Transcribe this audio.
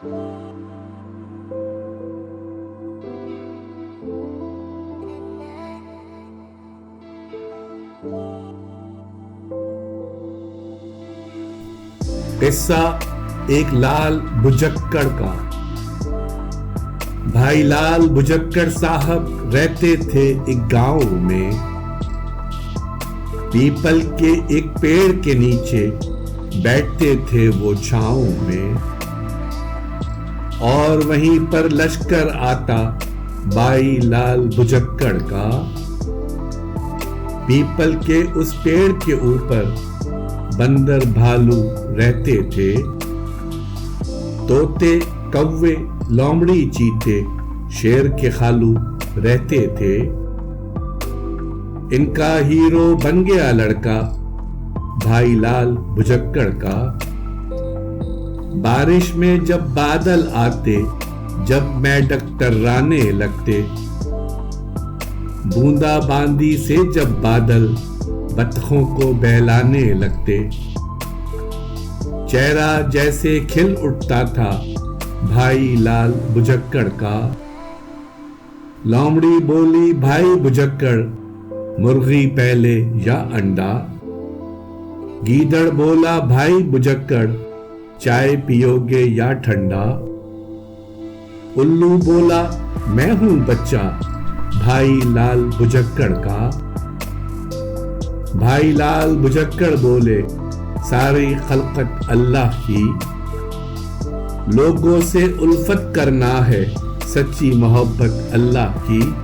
किस्सा एक लाल बुजक्कड़ का। भाई लाल बुजक्कड़ साहब रहते थे एक गांव में। पीपल के एक पेड़ के नीचे बैठते थे वो छांव में। और वहीं पर लश्कर आता भाई लाल बुजक्कड़ का। पीपल के उस पेड़ के ऊपर बंदर भालू रहते थे। तोते कौवे लोमड़ी चीते शेर के खालू रहते थे। इनका हीरो बन गया लड़का भाई लाल बुजक्कड़ का। बारिश में जब बादल आते जब मेंढक टर्राने लगते। बूंदा बांदी से जब बादल बतखों को बहलाने लगते। चेहरा जैसे खिल उठता था भाई लाल बुजक्कड़ का। लोमड़ी बोली भाई बुजक्कड़ मुर्गी पहले या अंडा। गीदड़ बोला भाई बुजक्कड़ चाय पियोगे या ठंडा। उल्लू बोला मैं हूं बच्चा भाई लाल बुजक्कड़ का। भाई लाल बुजक्कड़ बोले सारी खलकत अल्लाह की। लोगों से उल्फत करना है सच्ची मोहब्बत अल्लाह की।